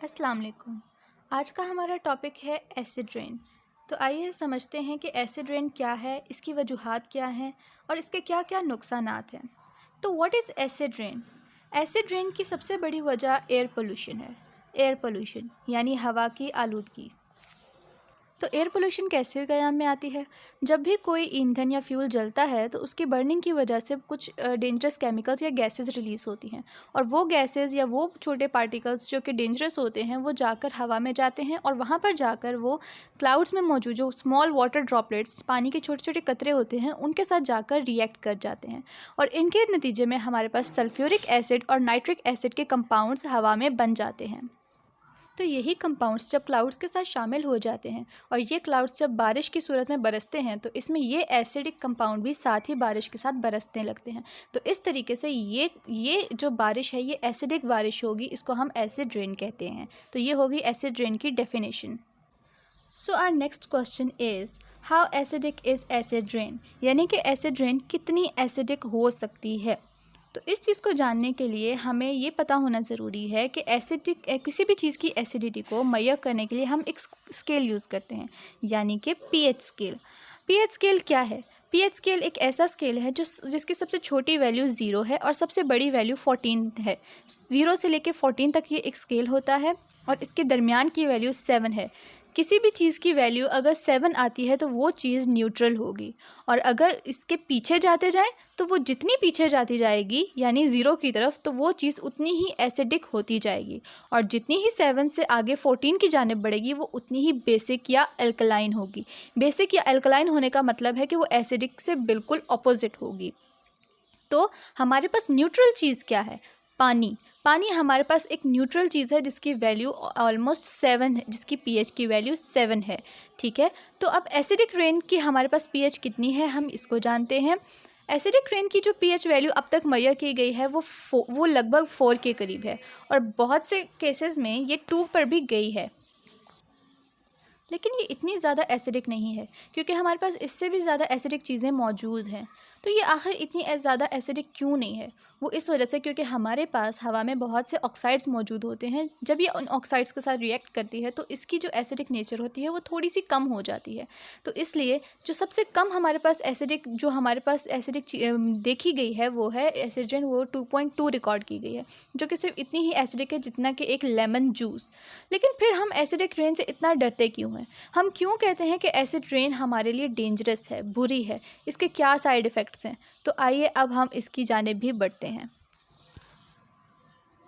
अस्सलाम वालेकुम। आज का हमारा टॉपिक है एसिड रेन। तो आइए समझते हैं कि एसिड रेन क्या है, इसकी वजूहात क्या हैं और इसके क्या क्या नुकसानात हैं। तो what is acid rain? Acid rain की सबसे बड़ी वजह एयर पोल्यूशन है। एयर पोल्यूशन यानी हवा की आलूदगी। तो एयर पोल्यूशन कैसे क़याम में आती है? जब भी कोई ईंधन या फ्यूल जलता है तो उसकी बर्निंग की वजह से कुछ डेंजरस केमिकल्स या गैसेस रिलीज़ होती हैं, और वो गैसेस या वो छोटे पार्टिकल्स जो कि डेंजरस होते हैं वो जाकर हवा में जाते हैं, और वहाँ पर जाकर वो क्लाउड्स में मौजूद जो स्मॉल वाटर ड्रॉपलेट्स, पानी के छोटे छोटे कतरे होते हैं, उनके साथ जाकर रिएक्ट कर जाते हैं, और इनके नतीजे में हमारे पास सल्फ्यूरिक एसिड और नाइट्रिक एसिड के कंपाउंड्स हवा में बन जाते हैं। तो यही कंपाउंड्स जब क्लाउड्स के साथ शामिल हो जाते हैं और ये क्लाउड्स जब बारिश की सूरत में बरसते हैं तो इसमें ये एसिडिक कंपाउंड भी साथ ही बारिश के साथ बरसने लगते हैं। तो इस तरीके से ये जो बारिश है ये एसिडिक बारिश होगी, इसको हम एसिड रेन कहते हैं। तो ये होगी एसिड रेन की definition. So our next question is how acidic is acid rain, यानी कि एसिड रेन कितनी एसिडिक हो सकती है। तो इस चीज़ को जानने के लिए हमें ये पता होना ज़रूरी है कि एसिडिक किसी भी चीज़ की एसिडिटी को मैयर करने के लिए हम एक स्केल यूज़ करते हैं, यानी कि पीएच स्केल। पीएच स्केल क्या है? पीएच स्केल एक ऐसा स्केल है जिसकी सबसे छोटी वैल्यू 0 है और सबसे बड़ी वैल्यू 14 है। 0 से लेकर 14 तक ये एक स्केल होता है और इसके दरमियान की वैल्यू 7 है। किसी भी चीज़ की वैल्यू अगर 7 आती है तो वो चीज़ न्यूट्रल होगी, और अगर इसके पीछे जाते जाएं तो वो जितनी पीछे जाती जाएगी यानी 0 की तरफ तो वो चीज़ उतनी ही एसिडिक होती जाएगी, और जितनी ही 7 से आगे 14 की जानिब बढ़ेगी वो उतनी ही बेसिक या अल्कलाइन होगी। बेसिक या अल्कलाइन होने का मतलब है कि वो एसिडिक से बिल्कुल अपोजिट होगी। तो हमारे पास न्यूट्रल चीज़ क्या है? पानी। पानी हमारे पास एक न्यूट्रल चीज़ है जिसकी वैल्यू ऑलमोस्ट 7 है, जिसकी पीएच की वैल्यू 7 है। ठीक है, तो अब एसिडिक रेन की हमारे पास पीएच कितनी है हम इसको जानते हैं। एसिडिक रेन की जो पीएच वैल्यू अब तक मुहैया की गई है वो लगभग 4 के करीब है, और बहुत से केसेस में ये 2 पर भी गई है। लेकिन ये इतनी ज़्यादा एसिडिक नहीं है क्योंकि हमारे पास इससे भी ज़्यादा एसिडिक चीज़ें मौजूद हैं। तो ये आखिर इतनी ज़्यादा एसिडिक क्यों नहीं है? वो इस वजह से क्योंकि हमारे पास हवा में बहुत से ऑक्साइड्स मौजूद होते हैं। जब ये उन ऑक्साइड्स के साथ रिएक्ट करती है तो इसकी जो एसिडिक नेचर होती है वो थोड़ी सी कम हो जाती है। तो इसलिए जो सबसे कम हमारे पास एसिडिक देखी गई है वो है एसिड रेन, वो 2.2 रिकॉर्ड की गई है, जो कि सिर्फ इतनी ही एसिडिक है जितना कि एक लेमन जूस। लेकिन फिर हम एसिडिक रेन से इतना डरते क्यों हैं? हम क्यों कहते हैं कि एसिड रेन हमारे लिए डेंजरस है, बुरी है? इसके क्या साइड इफ़ेक्ट्स हैं? तो आइए अब हम इसकी जानिब भी बढ़ते हैं।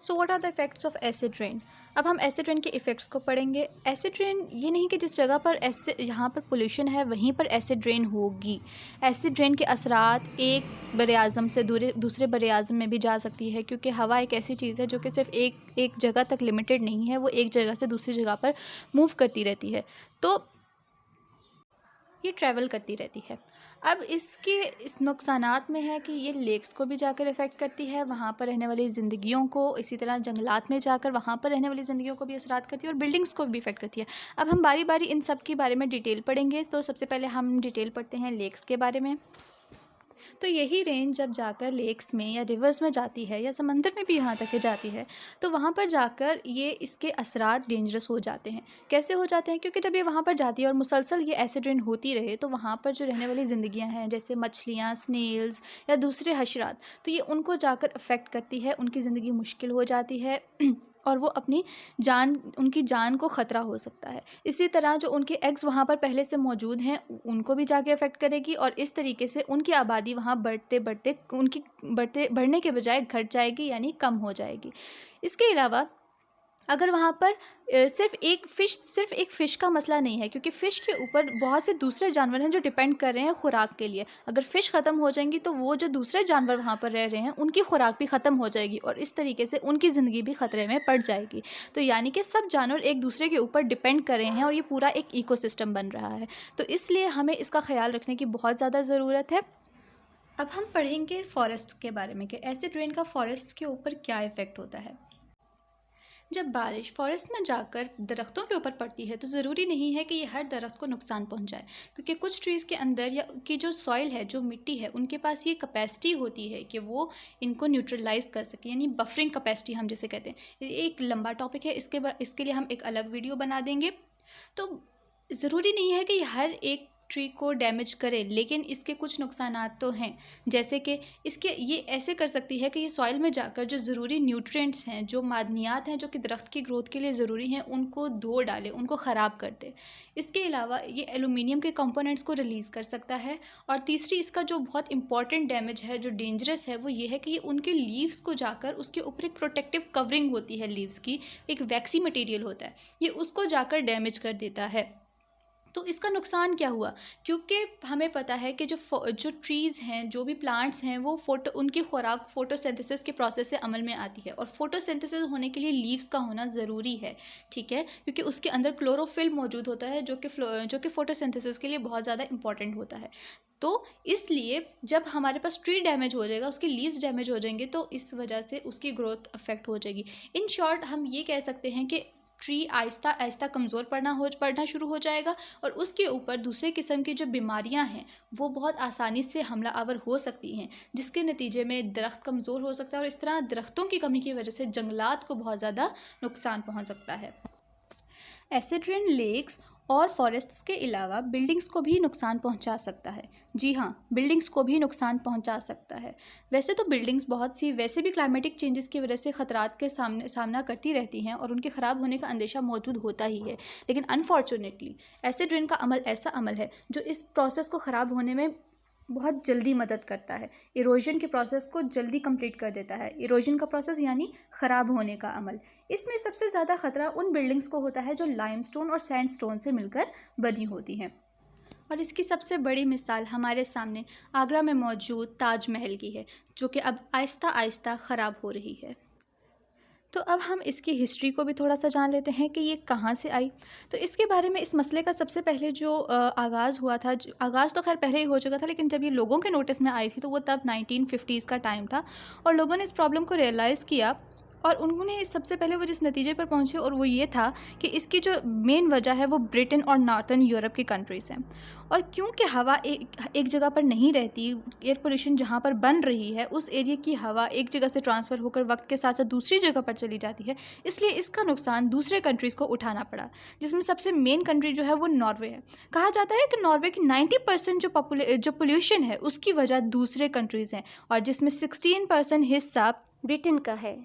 So what are the effects of acid rain? अब हम एसिड रेन के इफ़ेक्ट्स को पढ़ेंगे। एसिड रेन ये नहीं कि जिस जगह पर यहाँ पर पोल्यूशन है वहीं पर एसिड रेन होगी। एसिड रेन के असरात एक बरे-आज़म से दूसरे बरे-आज़म में भी जा सकती है, क्योंकि हवा एक ऐसी चीज़ है जो कि सिर्फ एक जगह तक लिमिटेड नहीं है, वो एक जगह से दूसरी जगह पर मूव करती रहती है। तो ये ट्रैवल करती रहती है। अब इस नुकसानात में है कि ये लेक्स को भी जाकर इफ़ेक्ट करती है, वहाँ पर रहने वाली ज़िंदगियों को, इसी तरह जंगलात में जाकर वहाँ पर रहने वाली ज़िंदगियों को भी असरात करती है, और बिल्डिंग्स को भी इफ़ेक्ट करती है। अब हम बारी बारी इन सब के बारे में डिटेल पढ़ेंगे। तो सबसे पहले हम डिटेल पढ़ते हैं लेक्स के बारे में। तो यही रेन जब जाकर लेक्स में या रिवर्स में जाती है या समंदर में भी यहाँ तक के जाती है तो वहाँ पर जाकर ये इसके असरात डेंजरस हो जाते हैं। कैसे हो जाते हैं? क्योंकि जब ये वहाँ पर जाती है और मुसलसल ये एसिड रेन होती रहे तो वहाँ पर जो रहने वाली ज़िंदगियाँ हैं, जैसे मछलियाँ, स्नेल्स या दूसरे हशरात, तो ये उनको जाकर अफेक्ट करती है, उनकी ज़िंदगी मुश्किल हो जाती है और वो उनकी जान को ख़तरा हो सकता है। इसी तरह जो उनके एग्स वहाँ पर पहले से मौजूद हैं उनको भी जाके अफेक्ट करेगी, और इस तरीके से उनकी आबादी वहाँ बढ़ने के बजाय घट जाएगी, यानी कम हो जाएगी। इसके अलावा अगर वहाँ पर सिर्फ एक फ़िश का मसला नहीं है, क्योंकि फ़िश के ऊपर बहुत से दूसरे जानवर हैं जो डिपेंड कर रहे हैं खुराक के लिए। अगर फ़िश ख़त्म हो जाएंगी तो वो जो दूसरे जानवर वहाँ पर रह रहे हैं उनकी खुराक भी ख़त्म हो जाएगी, और इस तरीके से उनकी ज़िंदगी भी ख़तरे में पड़ जाएगी। तो यानी कि सब जानवर एक दूसरे के ऊपर डिपेंड कर रहे हैं और ये पूरा एक इकोसिस्टम बन रहा है। तो इसलिए हमें इसका ख्याल रखने की बहुत ज़्यादा ज़रूरत है। अब हम पढ़ेंगे फॉरेस्ट के बारे में कि एसिड रेन का फॉरेस्ट के ऊपर क्या इफ़ेक्ट होता है। जब बारिश फॉरेस्ट में जाकर दरख्तों के ऊपर पड़ती है तो ज़रूरी नहीं है कि ये हर दरख्त को नुकसान पहुंचाए, क्योंकि कुछ ट्रीज़ के अंदर या की जो सॉइल है, जो मिट्टी है, उनके पास ये कैपेसिटी होती है कि वो इनको न्यूट्रलाइज कर सके, यानी बफरिंग कैपेसिटी हम जिसे कहते हैं। ये एक लंबा टॉपिक है, इसके लिए हम एक अलग वीडियो बना देंगे। तो ज़रूरी नहीं है कि हर एक ट्री को डैमेज करे, लेकिन इसके कुछ नुकसानात तो हैं। जैसे कि इसके ये ऐसे कर सकती है कि ये सॉइल में जाकर जो ज़रूरी न्यूट्रिएंट्स हैं, जो मादनियात हैं जो कि दरख्त की ग्रोथ के लिए ज़रूरी हैं, उनको धो डाले, उनको ख़राब कर दे। इसके अलावा ये एलुमिनियम के कंपोनेंट्स को रिलीज़ कर सकता है। और तीसरी इसका जो बहुत इंपॉर्टेंट डैमेज है, जो डेंजरस है, वो ये है कि ये उनके लीव्स को जाकर, उसके ऊपर एक प्रोटेक्टिव कवरिंग होती है लीव्स की, एक वैक्सी मटेरियल होता है, ये उसको जाकर डैमेज कर देता है। तो इसका नुकसान क्या हुआ? क्योंकि हमें पता है कि जो ट्रीज़ हैं, जो भी प्लांट्स हैं, वो उनकी खुराक फोटोसिंथेसिस के प्रोसेस से अमल में आती है, और फोटोसिंथेसिस होने के लिए लीव्स का होना ज़रूरी है, ठीक है, क्योंकि उसके अंदर क्लोरोफिल मौजूद होता है, जो कि फोटोसिंथेसिस के लिए बहुत ज़्यादा इंपॉर्टेंट होता है। तो इसलिए जब हमारे पास ट्री डैमेज हो जाएगा, उसके लीव्स डैमेज हो जाएंगे, तो इस वजह से उसकी ग्रोथ अफेक्ट हो जाएगी। इन शॉर्ट हम ये कह सकते हैं कि ट्री आहिस्ता आहिस्ता कमज़ोर पड़ना शुरू हो जाएगा, और उसके ऊपर दूसरे किस्म की जो बीमारियां हैं वो बहुत आसानी से हमला आवर हो सकती हैं, जिसके नतीजे में दरख्त कमज़ोर हो सकता है, और इस तरह दरख्तों की कमी की वजह से जंगलात को बहुत ज़्यादा नुकसान पहुंच सकता है। एसिड रेन लेक्स और फॉरेस्ट्स के अलावा बिल्डिंग्स को भी नुकसान पहुंचा सकता है। जी हाँ, बिल्डिंग्स को भी नुकसान पहुंचा सकता है। वैसे तो बिल्डिंग्स बहुत सी वैसे भी क्लाइमेटिक चेंजेस की वजह से ख़तरात के सामना करती रहती हैं, और उनके ख़राब होने का अंदेशा मौजूद होता ही है। लेकिन अनफॉर्चुनेटली एसिड रेन का अमल ऐसा अमल है जो इस प्रोसेस को ख़राब होने में बहुत जल्दी मदद करता है। इरोजन के प्रोसेस को जल्दी कंप्लीट कर देता है। इरोजन का प्रोसेस यानी ख़राब होने का अमल। इसमें सबसे ज़्यादा ख़तरा उन बिल्डिंग्स को होता है जो लाइमस्टोन और सैंडस्टोन से मिलकर बनी होती हैं, और इसकी सबसे बड़ी मिसाल हमारे सामने आगरा में मौजूद ताजमहल की है, जो कि अब आहिस्ता आहिस्ता ख़राब हो रही है। तो अब हम इसकी हिस्ट्री को भी थोड़ा सा जान लेते हैं कि ये कहाँ से आई। तो इसके बारे में, इस मसले का सबसे पहले जो आगाज़ हुआ था, आगाज़ तो खैर पहले ही हो चुका था, लेकिन जब ये लोगों के नोटिस में आई थी तो वो तब 1950s का टाइम था, और लोगों ने इस प्रॉब्लम को रियलाइज़ किया, और उन्होंने सबसे पहले वो जिस नतीजे पर पहुंचे, और वो ये था कि इसकी जो मेन वजह है वो ब्रिटेन और नॉर्थर्न यूरोप की कंट्रीज़ हैं। और क्योंकि हवा एक जगह पर नहीं रहती, एयर पोल्यूशन जहाँ पर बन रही है उस एरिया की हवा एक जगह से ट्रांसफ़र होकर वक्त के साथ साथ दूसरी जगह पर चली जाती है, इसलिए इसका नुकसान दूसरे कंट्रीज़ को उठाना पड़ा, जिसमें सबसे मेन कंट्री जो है वो नॉर्वे है। कहा जाता है कि नॉर्वे की 90% जो पोल्यूशन है उसकी वजह दूसरे कंट्रीज़ हैं, और जिसमें 16% हिस्सा ब्रिटेन का है।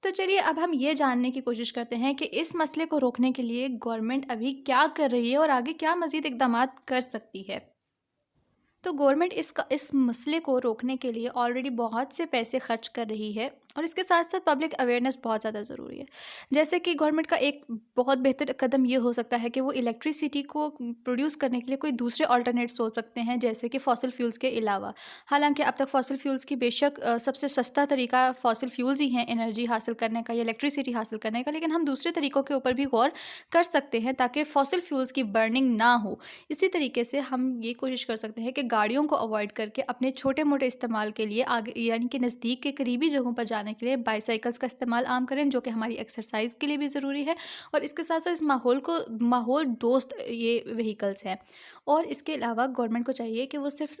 तो चलिए अब हम ये जानने की कोशिश करते हैं कि इस मसले को रोकने के लिए गवर्नमेंट अभी क्या कर रही है, और आगे क्या मज़ीद इक़दामात कर सकती है। तो गवर्नमेंट इस मसले को रोकने के लिए ऑलरेडी बहुत से पैसे खर्च कर रही है, और इसके साथ साथ पब्लिक अवेयरनेस बहुत ज़्यादा ज़रूरी है। जैसे कि गवर्नमेंट का एक बहुत बेहतर कदम ये हो सकता है कि वो इलेक्ट्रिसिटी को प्रोड्यूस करने के लिए कोई दूसरे ऑल्टरनेट्स हो सकते हैं, जैसे कि फॉसिल फ्यूल्स के अलावा। हालांकि अब तक फॉसिल फ्यूल्स की बेशक सबसे सस्ता तरीका फॉसिल फ्यूल्स ही हैं एनर्जी हासिल करने का या इलेक्ट्रिसिटी हासिल करने का, लेकिन हम दूसरे तरीक़ों के ऊपर भी गौर कर सकते हैं ताकि फॉसिल फ्यूल्स की बर्निंग ना हो। इसी तरीके से हम ये कोशिश कर सकते हैं कि गाड़ियों को अवॉइड करके अपने छोटे मोटे इस्तेमाल के लिए आगे, यानी कि नज़दीक के करीबी जगहों पर जाने के लिए बाईसाइकिल्स का इस्तेमाल आम करें, जो कि हमारी एक्सरसाइज के लिए भी ज़रूरी है, और इसके साथ साथ इस माहौल दोस्त ये व्हीकल्स हैं। और इसके अलावा गवर्नमेंट को चाहिए कि वो सिर्फ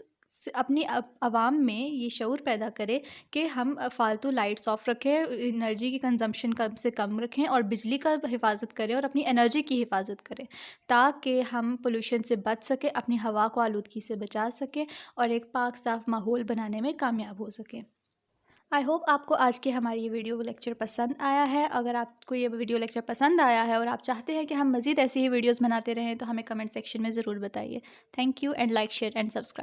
अपनी आवाम में ये शऊर पैदा करे कि हम फालतू लाइट्स ऑफ रखें, एनर्जी की कंजम्पशन कम से कम रखें, और बिजली का हिफाजत करें, और अपनी एनर्जी की हिफाजत करें, ताकि हम पोल्यूशन से बच सकें, अपनी हवा को आलूदगी से बचा सकें, और एक पाक साफ़ माहौल बनाने में कामयाब हो सकें। आई होप आपको आज की हमारी ये वीडियो लेक्चर पसंद आया है। अगर आपको ये वीडियो लेक्चर पसंद आया है और आप चाहते हैं कि हम मज़ीद ऐसी ही वीडियोज़ बनाते रहें, तो हमें कमेंट सेक्शन में ज़रूर बताइए। Thank you, and like, share and subscribe.